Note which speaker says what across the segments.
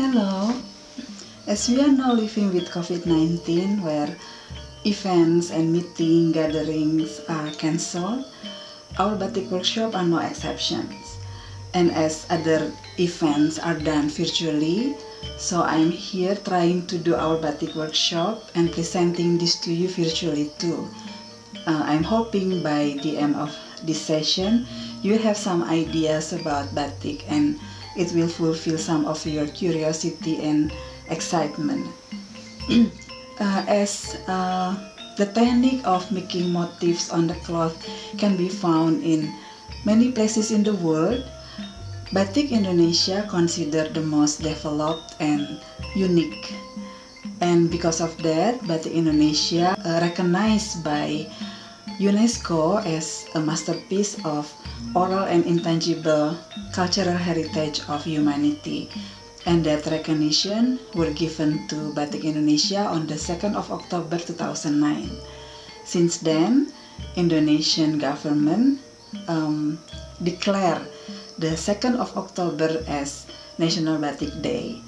Speaker 1: Hello. As we are now living with COVID-19, where events and meeting gatherings are cancelled, our batik workshop are no exceptions. And as other events are done virtually, so I'm here trying to do our batik workshop and presenting this to you virtually too. I'm hoping by the end of this session, you have some ideas about batik and it will fulfill some of your curiosity and excitement. As the technique of making motifs on the cloth can be found in many places in the world, Batik Indonesia considered the most developed and unique. And because of that, Batik Indonesia recognized by UNESCO as a masterpiece of oral and intangible cultural heritage of humanity. And that recognition were given to Batik Indonesia on the 2nd of October 2009. Since then, Indonesian government declared the 2nd of October as National Batik Day.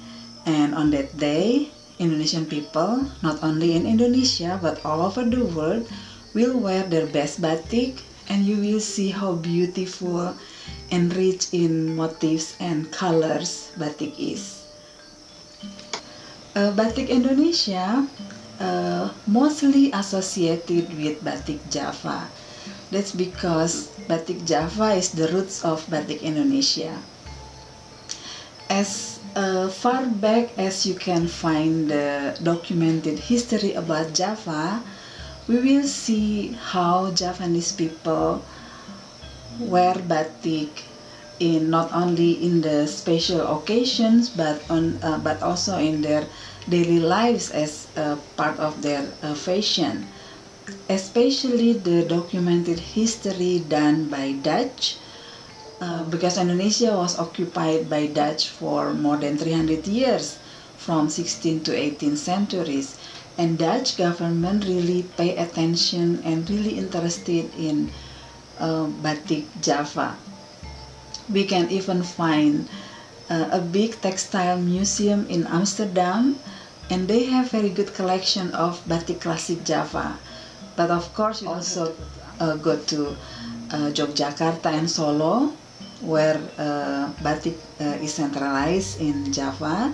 Speaker 1: And on that day, Indonesian people, not only in Indonesia but all over the world, will wear their best batik, and you will see how beautiful and rich in motifs and colors batik is. Batik Indonesia mostly associated with Batik Java. That's because Batik Java is the roots of Batik Indonesia. As far back as you can find the documented history about Java, we will see how Javanese people wear batik in not only in the special occasions but also in their daily lives as part of their fashion. Especially the documented history done by Dutch, because Indonesia was occupied by Dutch for more than 300 years, from 16th to 18th centuries. And Dutch government really pay attention and really interested in Batik Java. We can even find a big textile museum in Amsterdam, and they have very good collection of Batik Classic Java. But of course, you also go to Yogyakarta and Solo, where Batik is centralized in Java.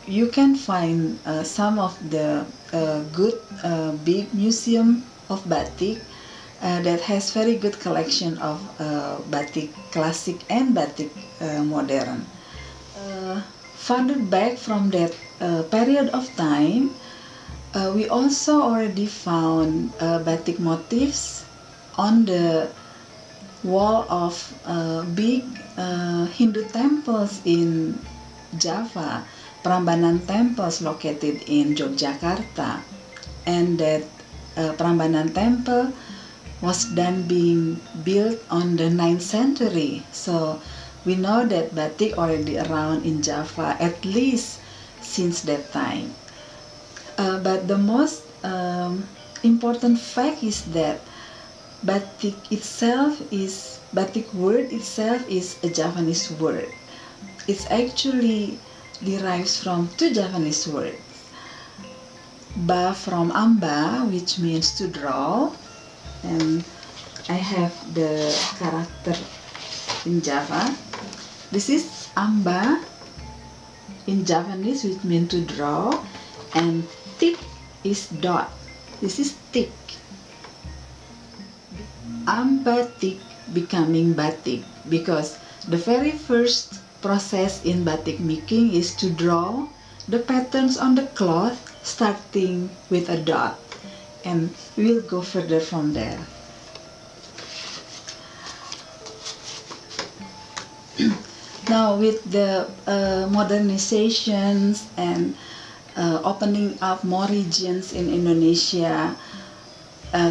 Speaker 1: You can find some of the good big museum of batik that has very good collection of batik classic and batik modern. Further back from that period of time, we also already found batik motifs on the wall of big Hindu temples in Java. Prambanan temples located in Yogyakarta, and that Prambanan temple was then being built on the 9th century. So we know that batik already around in Java at least since that time. But the most important fact is that batik word itself is a Javanese word. It's actually derives from two Javanese words. Ba from amba, which means to draw, and I have the character in Java. This is amba in Javanese, which means to draw, and tik is dot. This is tik. Amba tik becoming batik, because the very first process in batik making is to draw the patterns on the cloth starting with a dot, and we'll go further from there. Now with the modernizations and opening up more regions in Indonesia,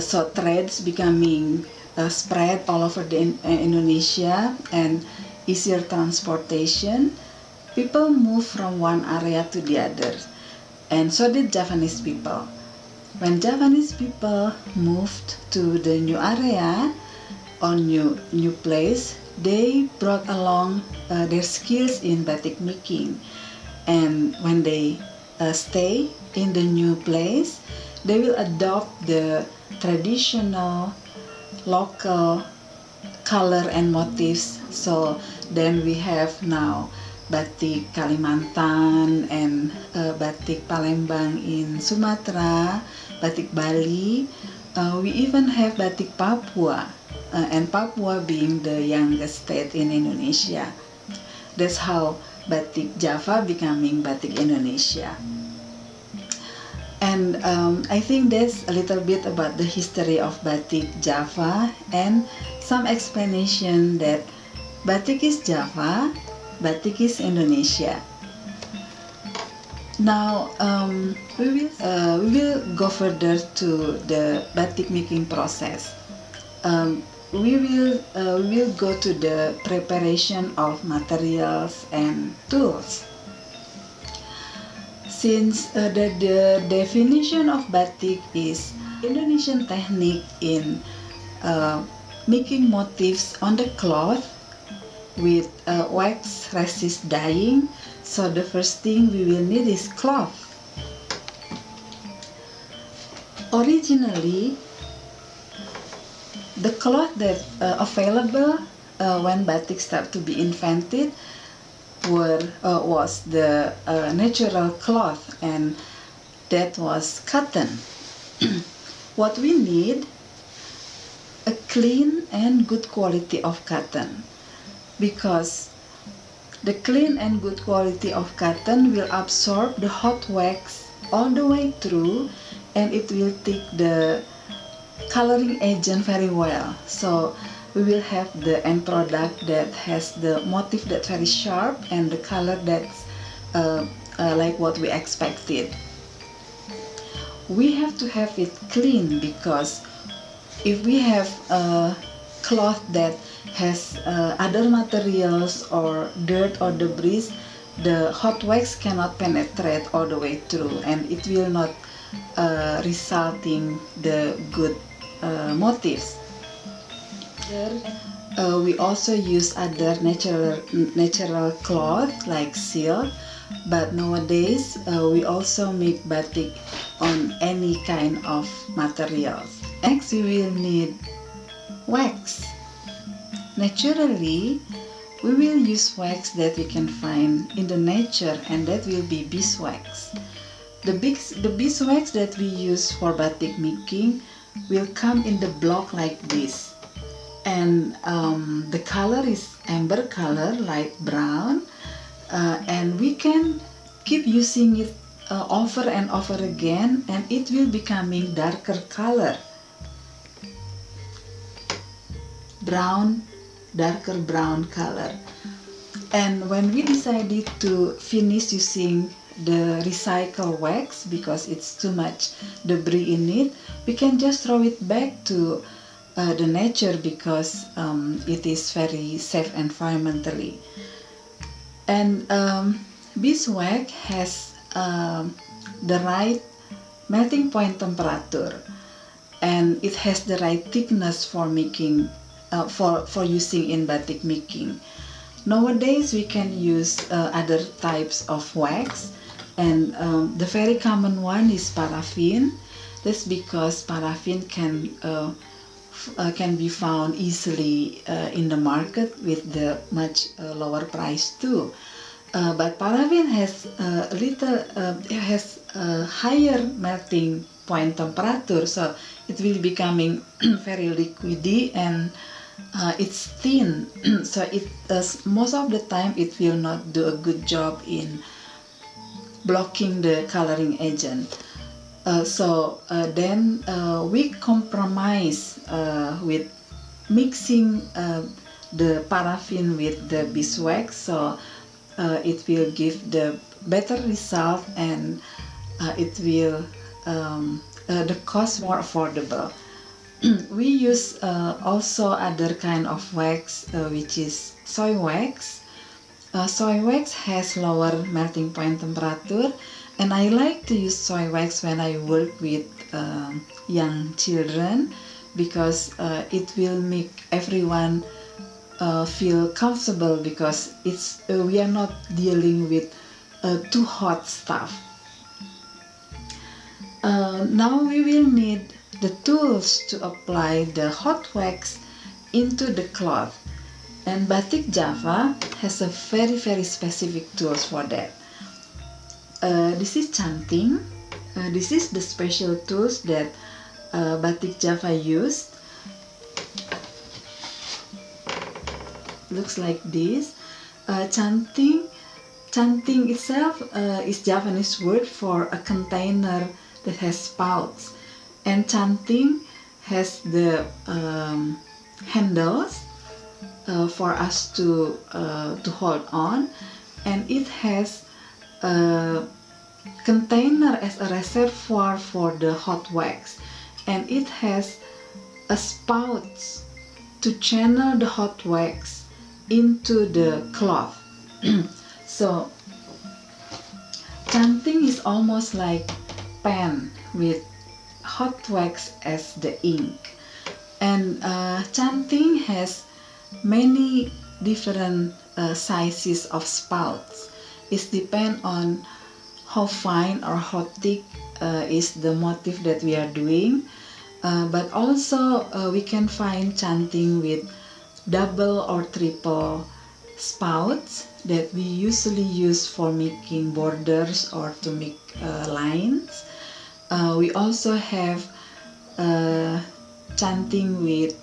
Speaker 1: so trades becoming spread all over Indonesia and easier transportation, people move from one area to the other, and so did Javanese people. When Javanese people moved to the new area or new place, they brought along their skills in batik making. And when they stay in the new place, they will adopt the traditional local color and motifs. So then we have now batik Kalimantan and batik Palembang in Sumatra, batik Bali. We even have batik Papua, and Papua being the youngest state in Indonesia. That's how batik Java becoming batik Indonesia. And I think that's a little bit about the history of batik Java and some explanation that batik is Java, batik is Indonesia. Now we will go further to the batik making process. We will go to the preparation of materials and tools. Since the definition of batik is Indonesian technique in making motifs on the cloth with wax resist dyeing, so the first thing we will need is cloth. Originally, the cloth that available when batik started to be invented was the natural cloth, and that was cotton. What we need, a clean and good quality of cotton, because the clean and good quality of cotton will absorb the hot wax all the way through, and it will take the coloring agent very well. So we will have the end product that has the motif that's very sharp and the color that's like what we expected. We have to have it clean, because if we have a cloth that has other materials or dirt or debris, the hot wax cannot penetrate all the way through, and it will not result in the good motifs. We also use other natural cloth like silk, but nowadays we also make batik on any kind of materials. Next, we will need wax. Naturally, we will use wax that we can find in the nature, and that will be beeswax. The beeswax that we use for batik making will come in the block like this, and the color is amber color, light brown, and we can keep using it over and over again, and it will becoming darker color, brown, darker brown color. And when we decided to finish using the recycle wax, because it's too much debris in it, we can just throw it back to the nature, because it is very safe environmentally. And beeswax has the right melting point temperature, and it has the right thickness for making for using in batik making. Nowadays we can use other types of wax, and the very common one is paraffin. That's because paraffin can be found easily in the market with the much lower price too. But paraffin has a higher melting point temperature, so it will becoming very liquidy, and it's thin. So it most of the time it will not do a good job in blocking the coloring agent. Then we compromise with mixing the paraffin with the beeswax, so it will give the better result, and it will the cost more affordable. We use also other kind of wax, which is soy wax. Soy wax has lower melting point temperature, and I like to use soy wax when I work with young children, because it will make everyone feel comfortable, because we are not dealing with too hot stuff. Now we will need the tools to apply the hot wax into the cloth, and Batik Java has a very specific tools for that. This is Tjanting. This is the special tools that Batik Java used. Looks like this. Tjanting itself is Javanese word for a container that has spouts, and Tjanting has the handles for us to hold on, and it has a container as a reservoir for the hot wax, and it has a spout to channel the hot wax into the cloth. So Tjanting is almost like pen with hot wax as the ink, and Tjanting has many different sizes of spouts. It depends on how fine or how thick is the motif that we are doing, but also we can find Tjanting with double or triple spouts that we usually use for making borders or to make lines. We also have Tjanting with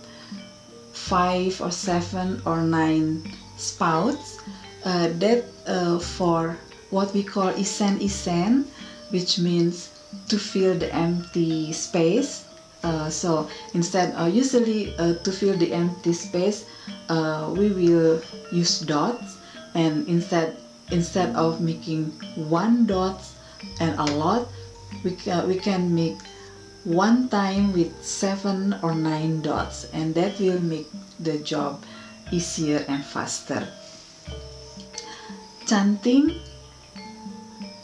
Speaker 1: 5 or 7 or 9 spouts that for what we call isen, which means to fill the empty space. So instead, usually to fill the empty space, we will use dots, and instead of making one dot and a lot, we can make one time with 7 or 9 dots, and that will make the job easier and faster. Tjanting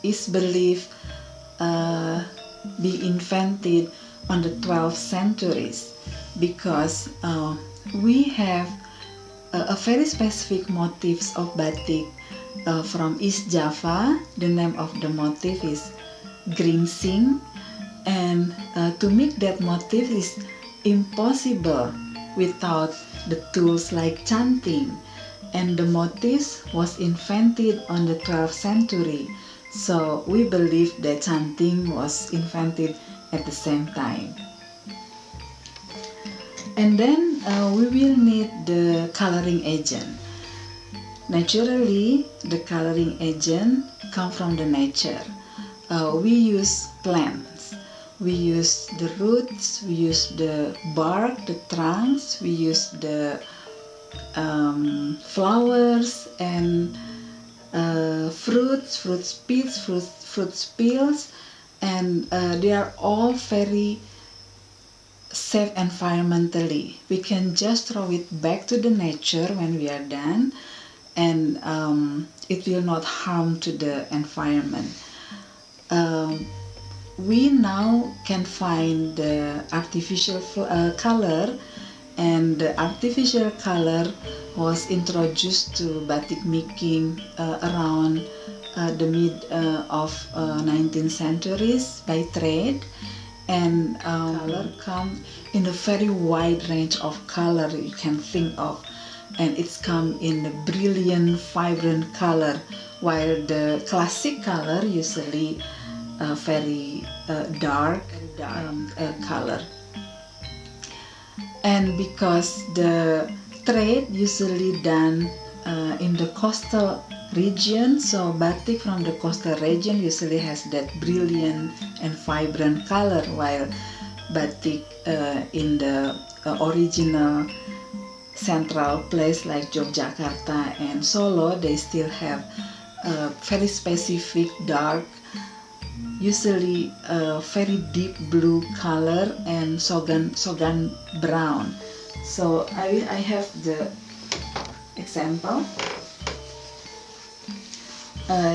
Speaker 1: is believed be invented on the 12th centuries because we have a very specific motifs of batik from East Java. The name of the motif is gringsing, and to make that motif is impossible without the tools like Tjanting, and the motif was invented on the 12th century, so we believe that Tjanting was invented at the same time. And then we will need the coloring agent. Naturally, the coloring agent come from the nature. We use plants, we use the roots, we use the bark, the trunks, we use the flowers and fruits, fruit peels, and they are all very safe environmentally. We can just throw it back to the nature when we are done, and it will not harm to the environment. We now can find the artificial color, and the artificial color was introduced to batik making around the mid of 19th centuries by trade, and color come in a very wide range of color you can think of, and it's come in a brilliant, vibrant color, while the classic color usually very dark color. And because the trade usually done in the coastal region, so batik from the coastal region usually has that brilliant and vibrant color, while batik in the original central place like Yogyakarta and Solo, they still have a very specific dark, usually a very deep blue color and sogan brown. So I have the example.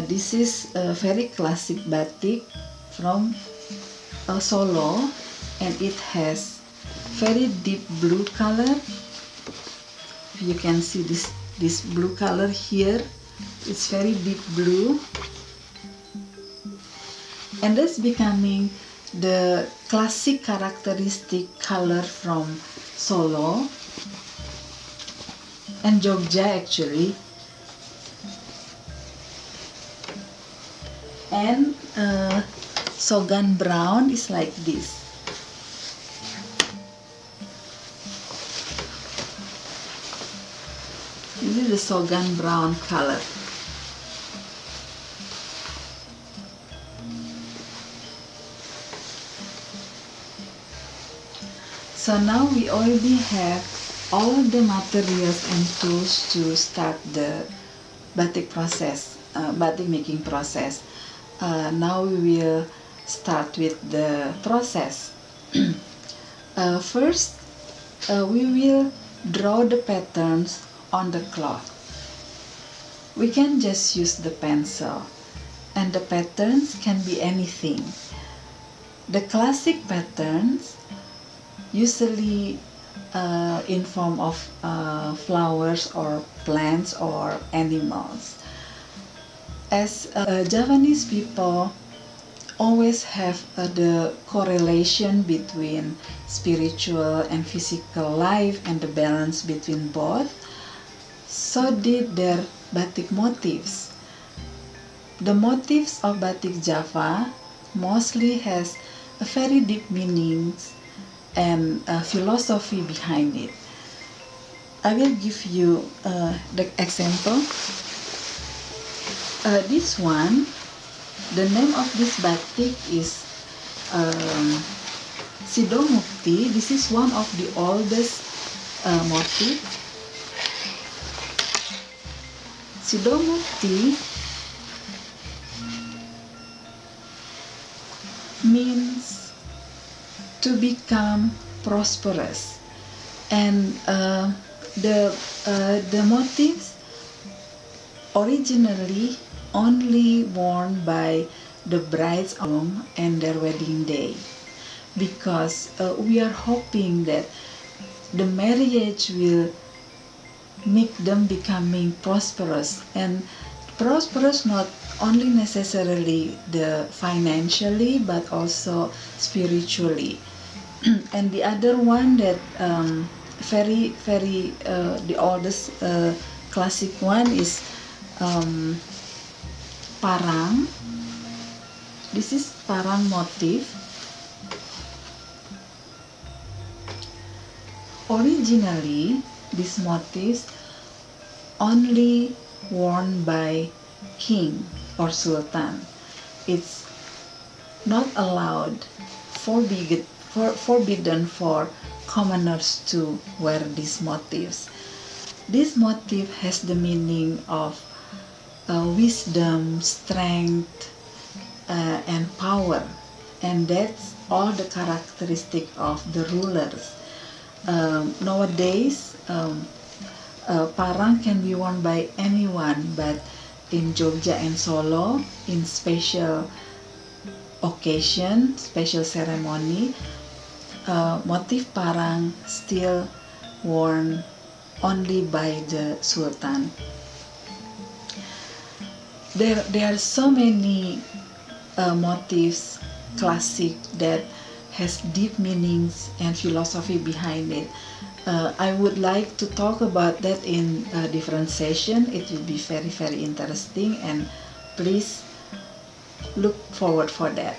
Speaker 1: This is a very classic batik from Solo, and it has very deep blue color. You can see this blue color here. It's very deep blue, And that's becoming the classic characteristic color from Solo and Jogja actually. And Sogan brown is like this. This is the Sogan brown color. So now we already have all of the materials and tools to start the batik process, batik making process. Now we will start with the process. First, we will draw the patterns on the cloth. We can just use the pencil, and the patterns can be anything. The classic patterns usually in form of flowers or plants or animals. As Javanese people always have the correlation between spiritual and physical life and the balance between both, so did their batik motifs. The motifs of batik Java mostly has a very deep meanings and philosophy behind it. I will give you the example. This one, the name of this batik is Sidomukti. This is one of the oldest motif. Sidomukti means to become prosperous, and the motifs originally only worn by the bride's groom and their wedding day, because we are hoping that the marriage will make them becoming prosperous, and prosperous not only necessarily the financially but also spiritually. And the other one that very the oldest classic one is parang. This is parang motif. Originally, these motifs only worn by king or sultan. It's not allowed, forbidden for commoners to wear these motifs. This motif has the meaning of wisdom, strength, and power, and that's all the characteristic of the rulers. Nowadays, parang can be worn by anyone, but in Jogja and Solo, in special occasion, special ceremony, motif parang still worn only by the sultan. There are so many motifs, classic, that has deep meanings and philosophy behind it. I would like to talk about that in a different session. It will be very interesting, and please look forward for that.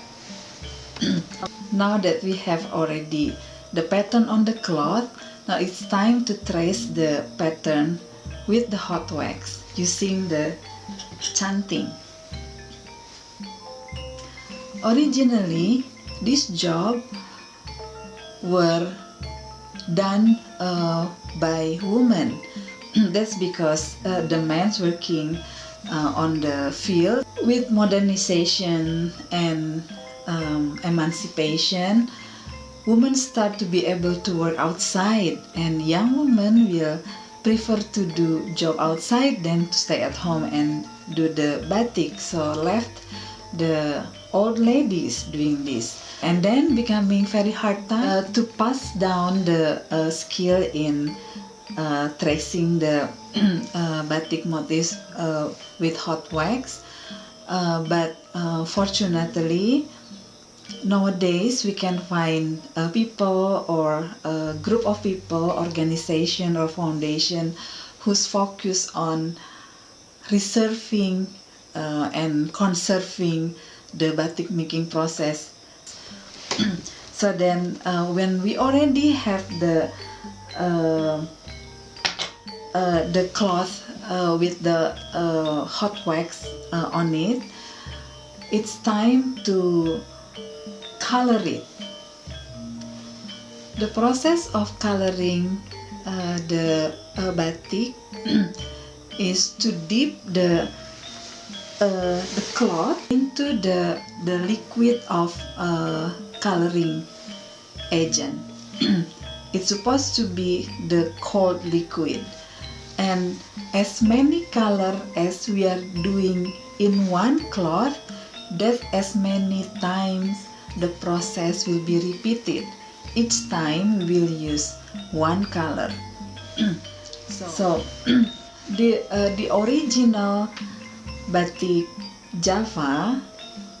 Speaker 1: Now that we have already the pattern on the cloth, now it's time to trace the pattern with the hot wax using the Tjanting. Originally, this job were done by women. That's because the men working on the field. With modernization and emancipation, women start to be able to work outside, and young women will prefer to do job outside than to stay at home and do the batik, so left the old ladies doing this, and then becoming very hard time to pass down the skill in tracing the batik motifs with hot wax. But fortunately, nowadays we can find people or a group of people, organization or foundation whose focus on reserving and conserving the batik making process. So then when we already have the cloth with the hot wax on it, it's time to color it. The process of coloring the batik is to dip the cloth into the liquid of coloring agent. It's supposed to be the cold liquid, and as many color as we are doing in one cloth, that as many times the process will be repeated. Each time we will use one color. So the original batik Java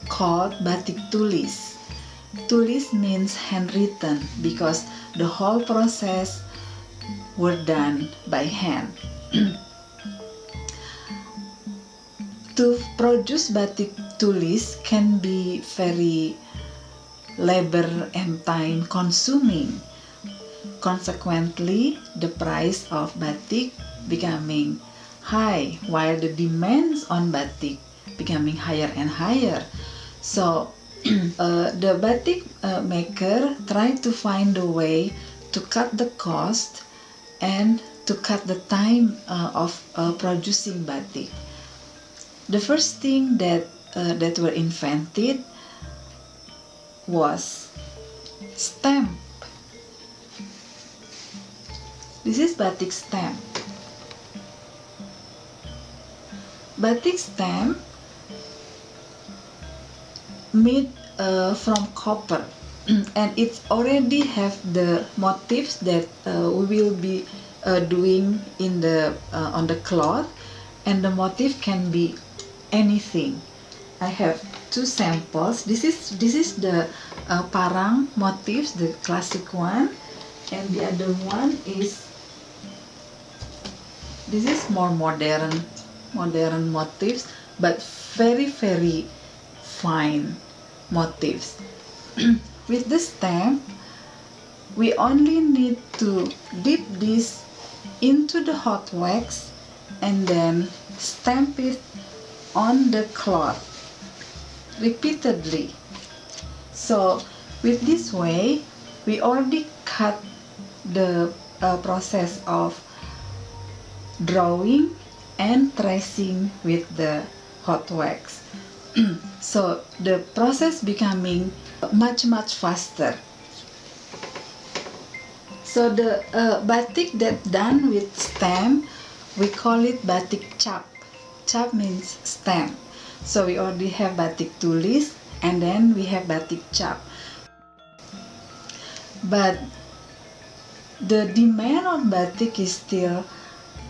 Speaker 1: called batik tulis. Tulis means handwritten because the whole process were done by hand. To produce batik tulis can be very labor and time consuming. Consequently, the price of batik becoming high while the demands on batik becoming higher and higher. So the batik maker tried to find a way to cut the cost and to cut the time of producing batik. The first thing that were invented was stamp. This is batik stamp. Batik stamp made from copper, and it already have the motifs that we will be doing in the on the cloth, and the motif can be anything. I have two samples. This is the parang motifs, the classic one, and the other one is this is more modern motifs, but very fine motifs. With the stamp, we only need to dip this into the hot wax and then stamp it on the cloth repeatedly. So with this way, we already cut the process of drawing and tracing with the hot wax. So the process becoming much faster. So the batik that done with stamp, we call it batik cap. Cap means stamp. So we already have batik tulis, and then we have batik cap. But the demand on batik is still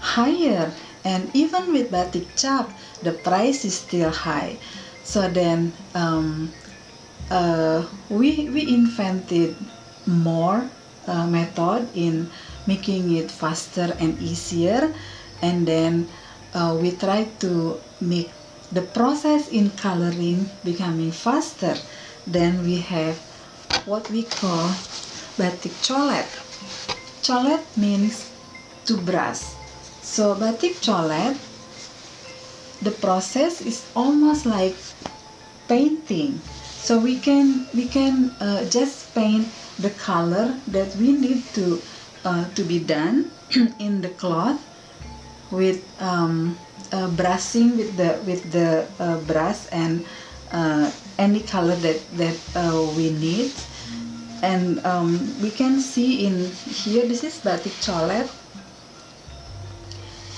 Speaker 1: higher, and even with batik cap, the price is still high. So then we invented more method in making it faster and easier, and then we try to make the process in coloring becoming faster. Then we have what we call batik colet. Colet means to brush. So batik colet, the process is almost like painting. So we can just paint the color that we need to be done in the cloth with brushing with the brush and any color that we need. And we can see in here, this is batik colet.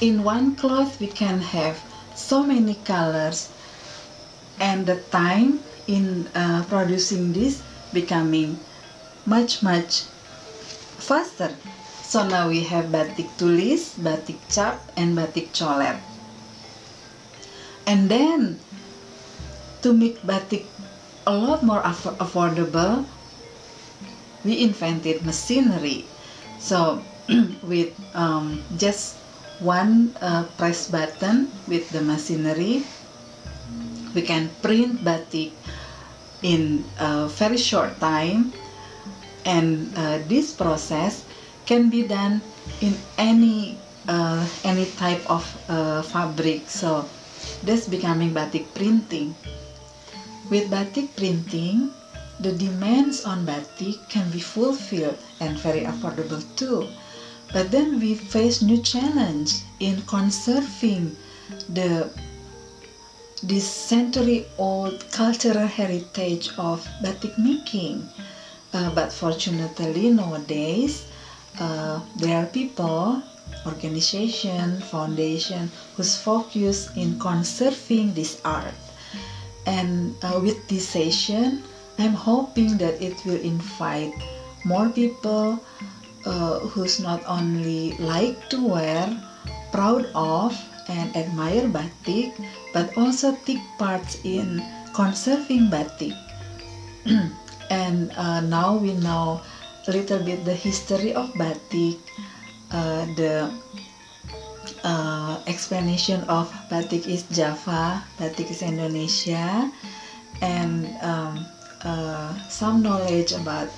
Speaker 1: In one cloth we can have so many colors, and the time in producing this becoming much faster. So now we have batik tulis, batik cap, and batik colet. And then to make batik a lot more affordable, we invented machinery. So with just one press button with the machinery, we can print batik in a very short time, and this process can be done in any type of fabric. So that's becoming batik printing. With batik printing, the demands on batik can be fulfilled and very affordable too. But then we face new challenge in conserving this century-old cultural heritage of batik making. But fortunately nowadays, there are people, organization, foundation whose focus in conserving this art. And with this session, I'm hoping that it will invite more people who's not only like to wear, proud of, and admire batik, but also take part in conserving batik. And now we know a little bit the history of batik, the explanation of batik is Java, batik is Indonesia, and some knowledge about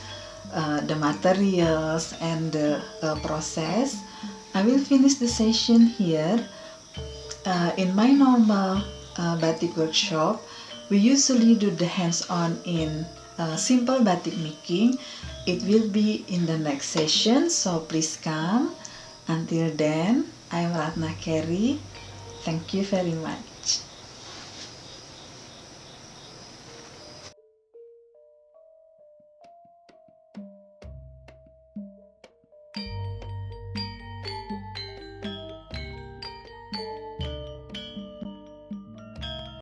Speaker 1: the materials and the process. I will finish the session here. In my normal batik workshop, we usually do the hands-on in simple batik making. It will be in the next session, so please come. Until then, I'm Ratna Kerry. Thank you very much.